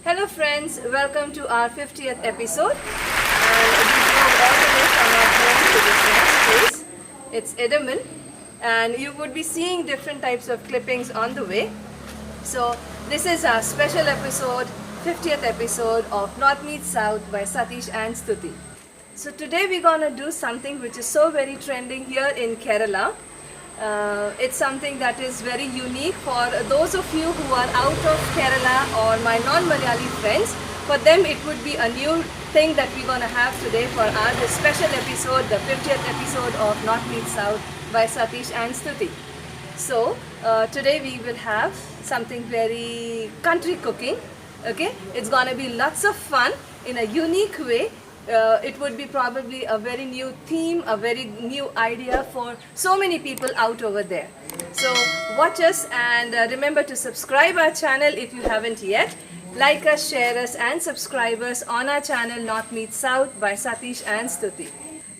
Hello friends, welcome to our 50th episode, and we drove all the way from our home to this next place. It's Edaman, and you would be seeing different types of clippings on the way. So this is our special episode, 50th episode of North Meets South by Satish and Stuti. So today we're gonna do something which is so very trending here in Kerala. It's something that is very unique for those of you who are out of Kerala or my non-Malayali friends. For them it would be a new thing that we're gonna have today for our this special episode, the 50th episode of North Meets South by Satish and Stuti. So today we will have something very country cooking. Okay, it's gonna be lots of fun in a unique way. It would be probably a very new theme, a very new idea for so many people out over there. So watch us and remember to subscribe our channel if you haven't yet. Like us, share us and subscribe us on our channel North Meets South by Satish and Stuti.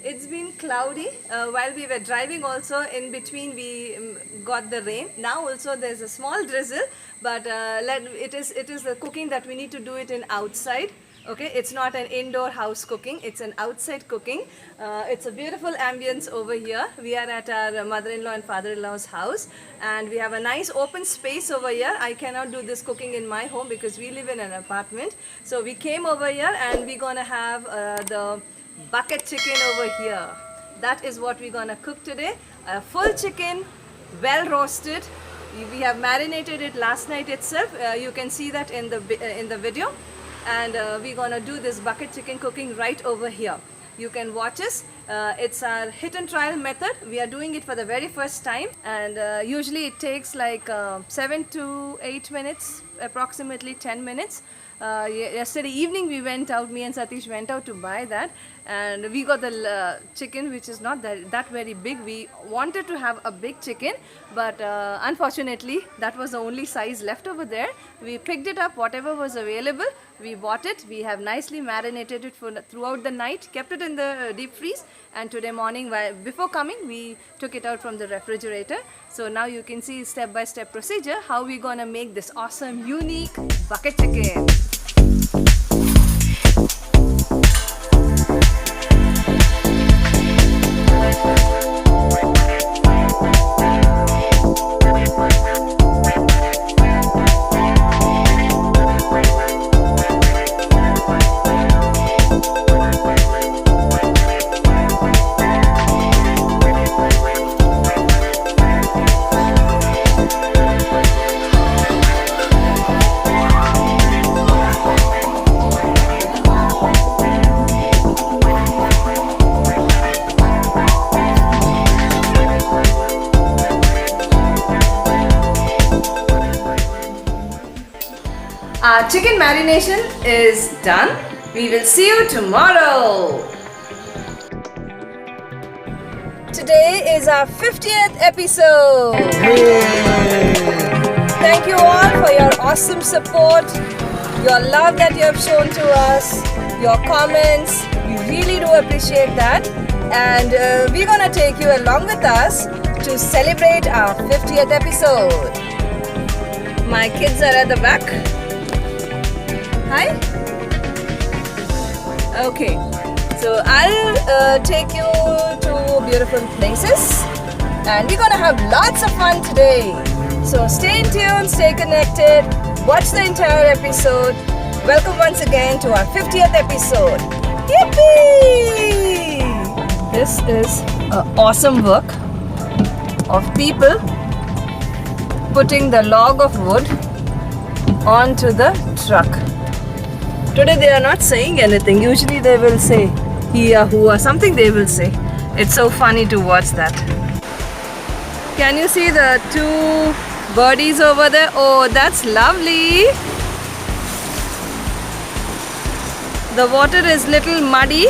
It's been cloudy while we were driving. Also in between we got the rain. Now also there's a small drizzle, but it is the cooking that we need to do it in outside. Okay, it's not an indoor house cooking, it's an outside cooking. It's a beautiful ambience over here. We are at our mother-in-law and father-in-law's house, and we have a nice open space over here. I cannot do this cooking in my home because we live in an apartment. So we came over here and we're gonna have the bucket chicken over here. That is what we're gonna cook today. A full chicken, well roasted. We have marinated it last night itself. You can see that in the video. And we're gonna do this bucket chicken cooking right over here. You can watch us. It's our hit and trial method. We are doing it for the very first time, and usually it takes like 7 to 8 minutes, approximately 10 minutes. Yesterday evening we went out, me and Satish went out to buy that, and we got the chicken which is not that very big. We wanted to have a big chicken, but unfortunately that was the only size left over there. We picked it up, whatever was available, we bought it. We have nicely marinated it throughout the night, kept it in the deep freeze, and today morning before coming we took it out from the refrigerator. So now you can see step-by-step procedure how we're gonna make this awesome unique bucket chicken. Our chicken marination is done. We will see you tomorrow. Today is our 50th episode. Thank you all for your awesome support, your love that you have shown to us, your comments. We really do appreciate that. And we're gonna take you along with us to celebrate our 50th episode. My kids are at the back. Hi. Okay, so I'll take you to beautiful places, and we're gonna have lots of fun today. So stay tuned, stay connected, watch the entire episode. Welcome once again to our 50th episode. Yippee! This is an awesome work of people putting the log of wood onto the truck. Today they are not saying anything. Usually they will say hiya, hua, something they will say. It's so funny to watch that. Can you see the two birdies over there? Oh, that's lovely. The water is little muddy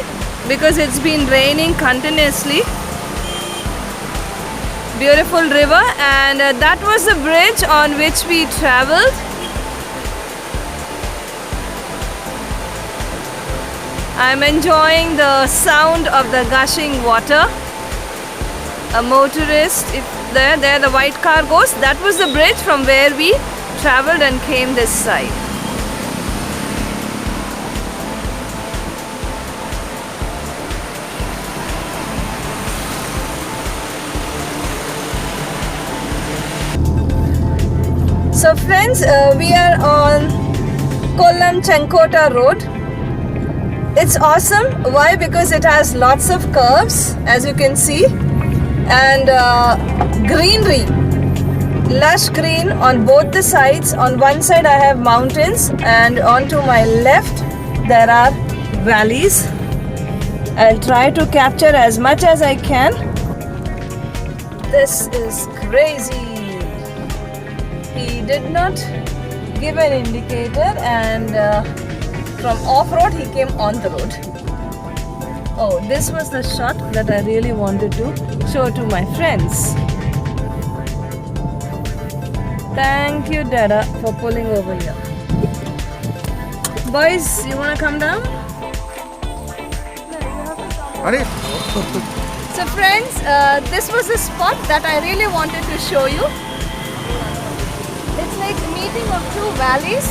because it's been raining continuously. Beautiful river, and that was the bridge on which we traveled. I'm enjoying the sound of the gushing water. A motorist, if there the white car goes, that was the bridge from where we traveled and came this side. So friends, we are on Kollam Chenkota Road. It's awesome. Why? Because it has lots of curves, as you can see, and greenery, lush green on both the sides. On one side I have mountains, and on to my left there are valleys. I'll try to capture as much as I can. This is crazy. He did not give an indicator, and from off-road he came on the road. Oh, this was the shot that I really wanted to show to my friends. Thank you, Dada, for pulling over here. Boys, you wanna come down? So friends, this was the spot that I really wanted to show you. It's like a meeting of two valleys,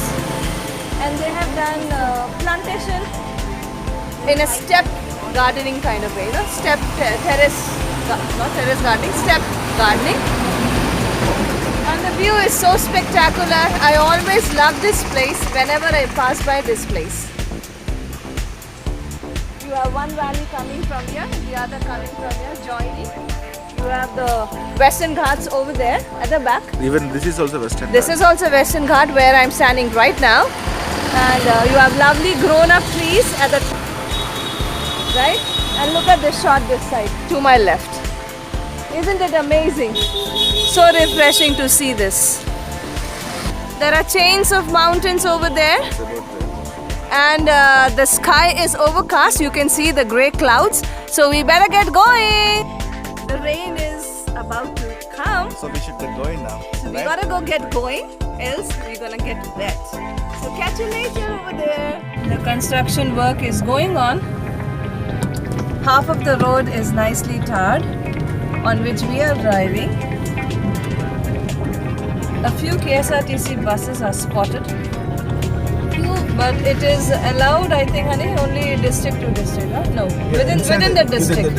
and they have done plantation in a step gardening kind of way, step terrace, not terrace gardening, step gardening. And the view is so spectacular. I always love this place whenever I pass by this place. You have one valley coming from here, the other coming from here, joining. You have the Western Ghats over there at the back. Even this is also Western This is also Western Ghat where I'm standing right now. And you have lovely grown-up trees at the right? And look at this shot this side, to my left. Isn't it amazing? So refreshing to see this. There are chains of mountains over there. And the sky is overcast. You can see the grey clouds. So we better get going. The rain is about to come. So we should get going now. So we gotta go get going, else we're gonna get wet. So catch you later over there. The construction work is going on. Half of the road is nicely tarred, on which we are driving. A few KSRTC buses are spotted. But it is allowed, I think, honey, only district to district, huh? No, within the district.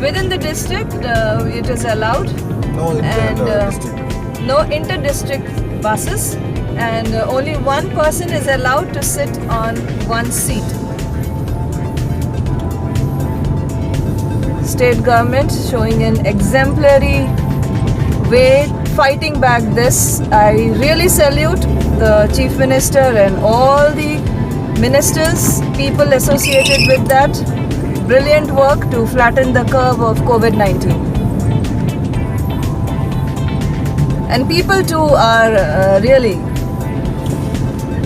Within the district, it is allowed. No And no inter-district buses, and only one person is allowed to sit on one seat. State government showing an exemplary way fighting back this. I really salute the Chief Minister and all the ministers, people associated with that. Brilliant work to flatten the curve of COVID-19. And people too are really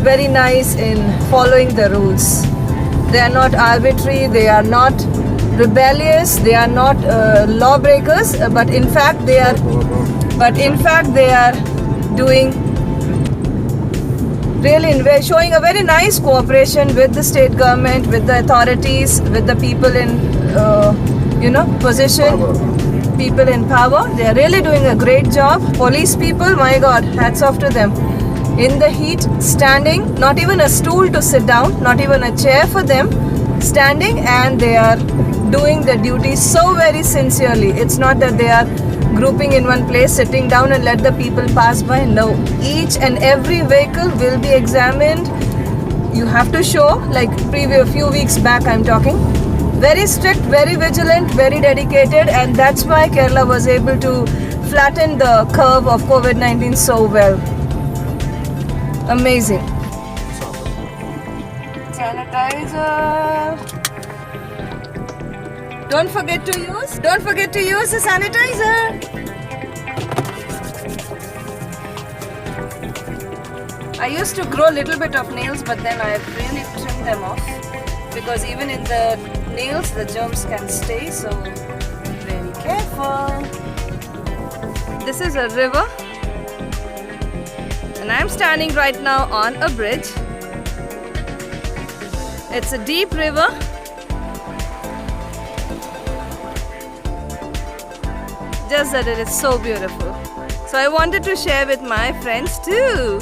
very nice in following the rules. They are not arbitrary, they are not rebellious, they are not lawbreakers, but in fact they are doing really showing a very nice cooperation with the state government, with the authorities, with the people in position, people in power. They are really doing a great job. Police people, my God, hats off to them. In the heat, standing, not even a stool to sit down, not even a chair for them, standing, and they are doing the duty so very sincerely. It's not that they are grouping in one place, sitting down and let the people pass by. No, each and every vehicle will be examined. You have to show, like a few weeks back I'm talking, very strict, very vigilant, very dedicated, and that's why Kerala was able to flatten the curve of COVID-19 so well. Amazing. Sanitizer. Don't forget to use the sanitizer. I used to grow a little bit of nails, but then I really trimmed them off, because even in the nails the germs can stay, so very careful. This is a river, and I'm standing right now on a bridge. It's a deep river. Just that it is so beautiful. So I wanted to share with my friends too.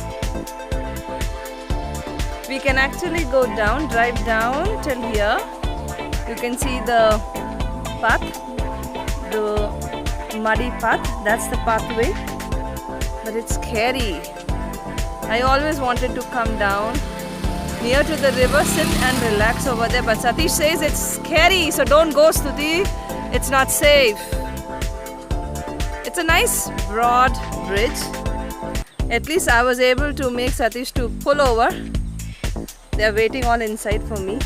We can actually go down, drive down till here. You can see the path, the muddy path. That's the pathway. But it's scary. I always wanted to come down near to the river, sit and relax over there. But Satish says it's scary, so don't go, Stuti. It's not safe. It's a nice broad bridge. At least I was able to make Satish to pull over. They are waiting all inside for me.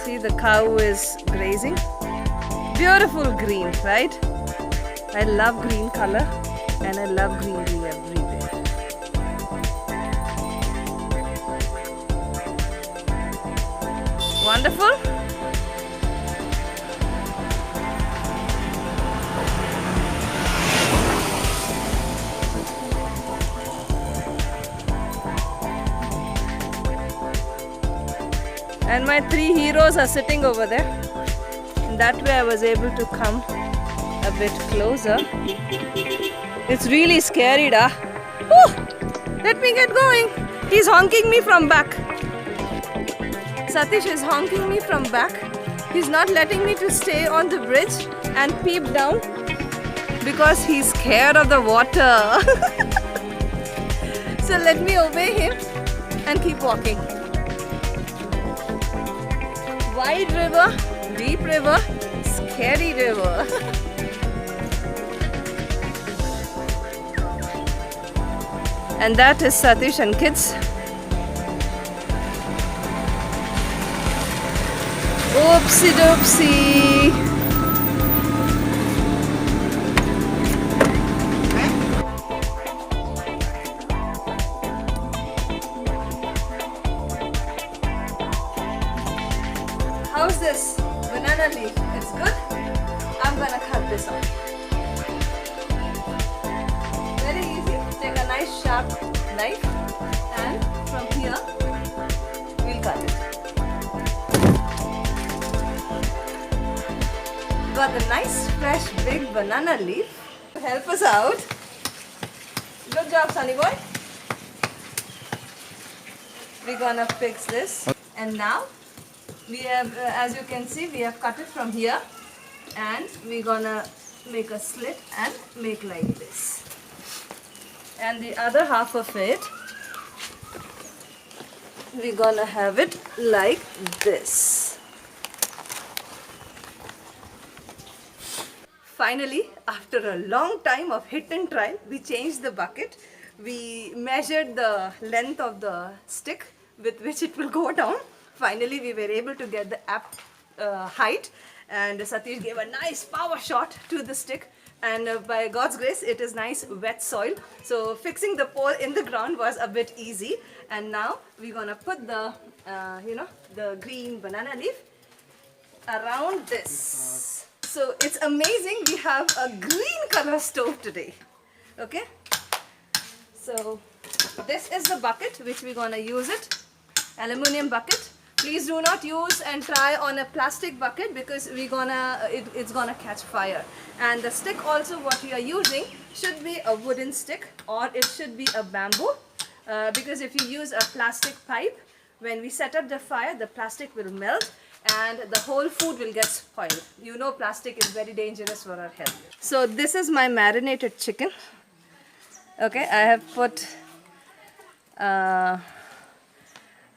See, the cow is grazing. Beautiful green, right? I love green color and I love greenery everywhere. Wonderful. And my 3 heroes are sitting over there. And that way I was able to come a bit closer. It's really scary, da. Let me get going. He's honking me from back. Satish is honking me from back. He's not letting me to stay on the bridge and peep down because he's scared of the water. So let me obey him and keep walking. Wide river, deep river, scary river. And that is Satish and kids. Oopsie doopsie. How's this banana leaf? It's good? I'm gonna cut this off. Very easy. Take a nice sharp knife and from here we'll cut it. Got the nice fresh big banana leaf. Help us out. Good job, Sunny boy. We're gonna fix this. And now we have, as you can see, we have cut it from here and we're gonna make a slit and make like this. And the other half of it, we're gonna have it like this. Finally, after a long time of hit and try, we changed the bucket. We measured the length of the stick with which it will go down. Finally, we were able to get the height, and Satish gave a nice power shot to the stick, and by God's grace it is nice wet soil, so fixing the pole in the ground was a bit easy. And now we're gonna put the the green banana leaf around this. So it's amazing, we have a green color stove today. Okay, so this is the bucket which we're gonna use it, aluminium bucket. Please do not use and try on a plastic bucket because it's gonna catch fire. And the stick also, what we are using should be a wooden stick or it should be a bamboo, because if you use a plastic pipe, when we set up the fire, the plastic will melt and the whole food will get spoiled. You know, plastic is very dangerous for our health. So this is my marinated chicken. Okay, I have put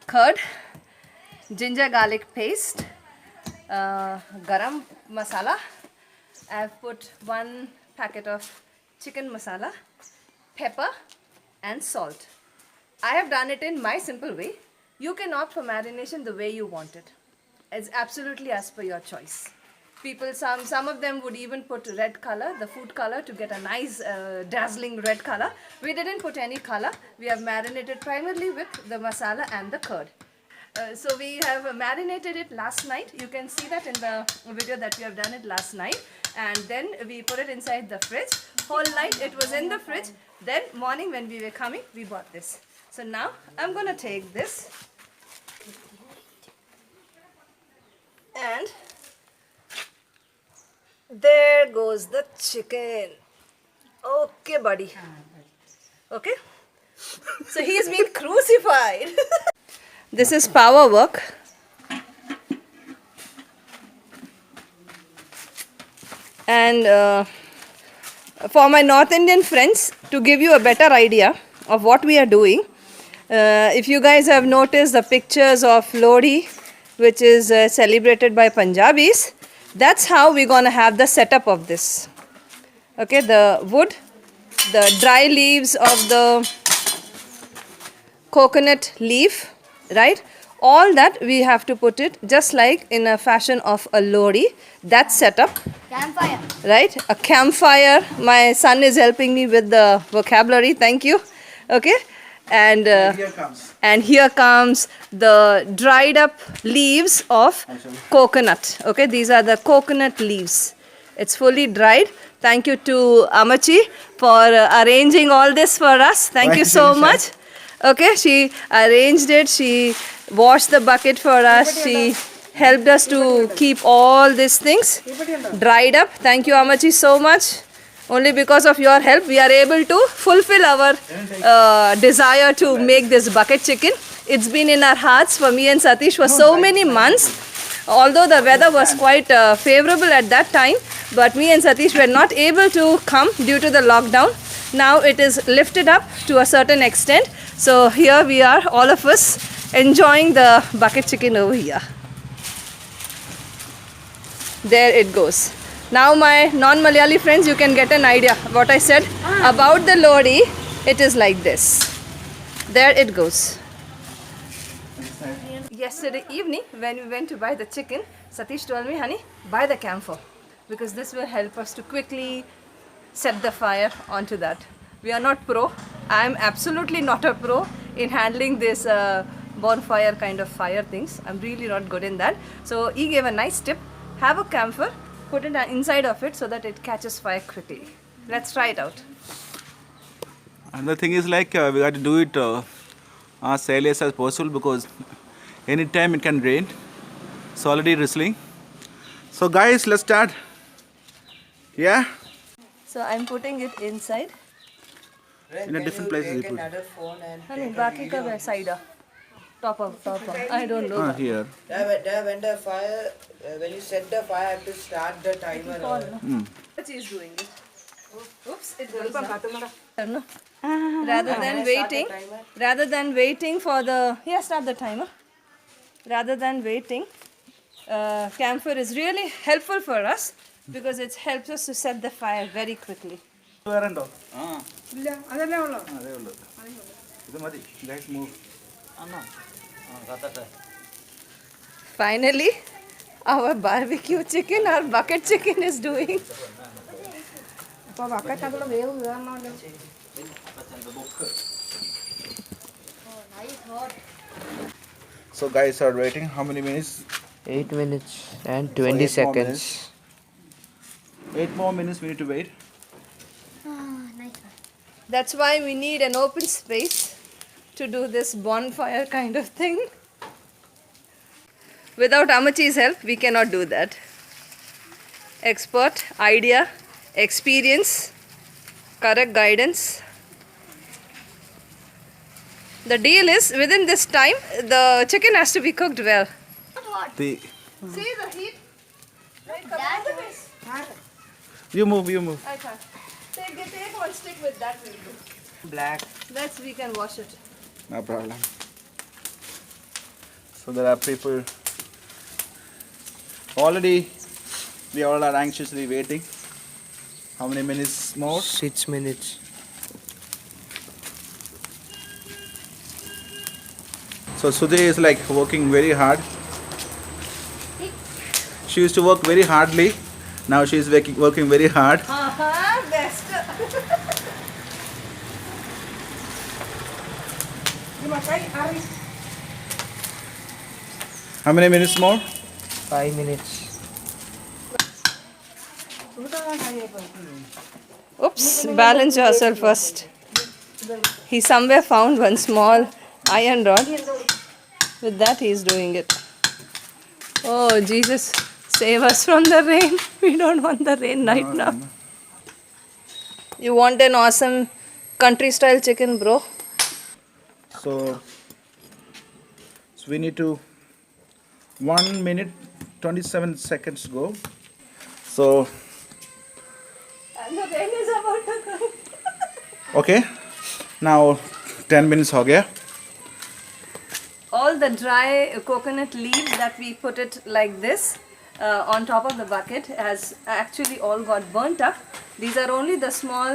curd, ginger garlic paste, garam masala. I have put 1 packet of chicken masala, pepper and salt. I have done it in my simple way. You can opt for marination the way you want it. It's absolutely as per your choice. People, some of them would even put red color, the food color, to get a nice dazzling red color. We didn't put any color. We have marinated primarily with the masala and the curd. So we have marinated it last night. You can see that in the video that we have done it last night. And then we put it inside the fridge. Whole night it was in the fridge. Then morning when we were coming, we bought this. So now I'm going to take this. And there goes the chicken. Okay, buddy. Okay. So he is being crucified. This is power work. And for my North Indian friends, to give you a better idea of what we are doing, if you guys have noticed the pictures of Lodi, which is celebrated by Punjabis, that's how we're gonna have the setup of this. Okay, the wood, the dry leaves of the coconut leaf, right? All that we have to put it just like in a fashion of a Lodi. That setup. Campfire. Right? A campfire. My son is helping me with the vocabulary. Thank you. Okay? And here comes the dried up leaves of coconut. Okay? These are the coconut leaves. It's fully dried. Thank you to Amachi for arranging all this for us. Thank you so much. Okay? She arranged it. She washed the bucket for us. She helped us to keep all these things dried up. Thank you, Amachi, so much. Only because of your help, we are able to fulfill our desire to make this bucket chicken. It's been in our hearts for me and Satish for so many months. Although the weather was quite favorable at that time, but me and Satish were not able to come due to the lockdown. Now it is lifted up to a certain extent. So here we are, all of us, enjoying the bucket chicken over here. There it goes. Now my non-Malayali friends, you can get an idea what I said about the Lodi. It is like this. There it goes. Yesterday evening when we went to buy the chicken, Satish told me, honey, buy the camphor because this will help us to quickly set the fire onto that. We are not pro. I am absolutely not a pro in handling this bonfire kind of fire things. I'm really not good in that. So he gave a nice tip. Have a camphor, put it inside of it so that it catches fire quickly. Let's try it out. And the thing is like we got to do it as early as possible because anytime it can rain. It's already drizzling. So guys, let's start. Yeah? So I'm putting it inside. In a different place. Take another phone and Honey, baki ka where side ah? Top up. I don't know. that. Here. when the fire, when you set the fire, I have to start the timer. What is doing it? Oops, it goes down. No. Rather than waiting for the, start the timer. Rather than waiting, camphor is really helpful for us because it helps us to set the fire very quickly. Guys, move. Finally, our barbecue chicken, our bucket chicken is doing. So guys are waiting. How many minutes? 8 minutes and 20 8 more seconds. 8 more minutes we need to wait. That's why we need an open space to do this bonfire kind of thing. Without Amachi's help, we cannot do that. Expert, idea, experience, correct guidance. The deal is, within this time, the chicken has to be cooked well. The See the heat? you move. I can't. Take one stick with that will do. Black. We can wash it. No problem. So there are people already. We all are anxiously waiting. How many minutes more? 6 minutes. So Sudhi is like working very hard. She used to work very hardly. Now she is working very hard. Best. How many minutes more? 5 minutes. Oops, balance yourself first. He somewhere found one small iron rod. With that he is doing it. Oh Jesus, save us from the rain. We don't want the rain right now. You want an awesome country style chicken, bro? So we need to 1 minute 27 seconds go. So the rain is about to come. Okay, now 10 minutes हो गया. All the dry coconut leaves that we put it like this on top of the bucket has actually all got burnt up. These are only the small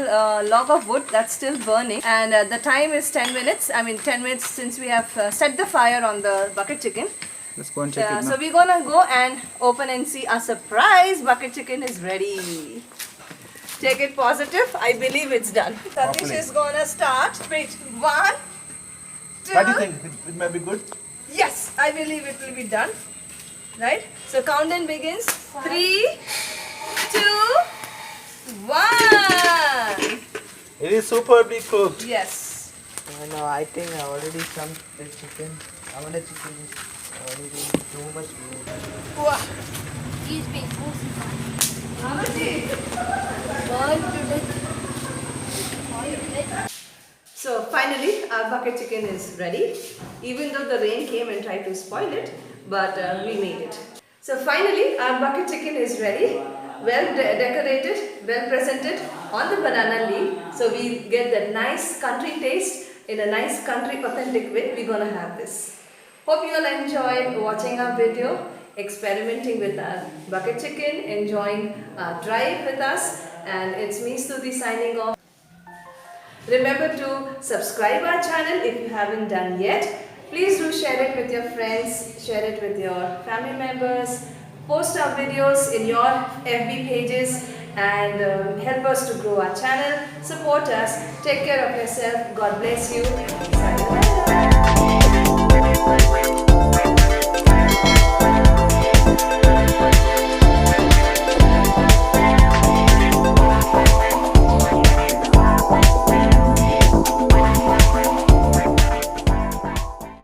log of wood that's still burning, and the time is 10 minutes. I mean 10 minutes since we have set the fire on the bucket chicken. Let's go and check it So now. we're gonna go and open and see our surprise bucket chicken is ready. Take it positive. I believe it's done. Satish is gonna start. Wait, 1, 2. What do you think? It may be good? Yes, I believe it will be done. Right? So countdown begins. 3, 2, 1. It is superbly cooked. Yes. No, I think I already chunked the chicken. I want the chicken is already too much meat. Wow. He's been crucified. Amaji. Burned to death. So finally our bucket chicken is ready. Even though the rain came and tried to spoil it, but we made it. So finally our bucket chicken is ready. Well decorated, well presented on the banana leaf. So we get that nice country taste in a nice country authentic way. We're gonna have this. Hope you all enjoyed watching our video, experimenting with our bucket chicken, enjoying our drive with us. And it's me Stuti signing off. Remember to subscribe our channel if you haven't done yet. Please do share it with your friends, share it with your family members, post our videos in your FB pages, and help us to grow our channel. Support us. Take care of yourself. God bless you. Sayonara.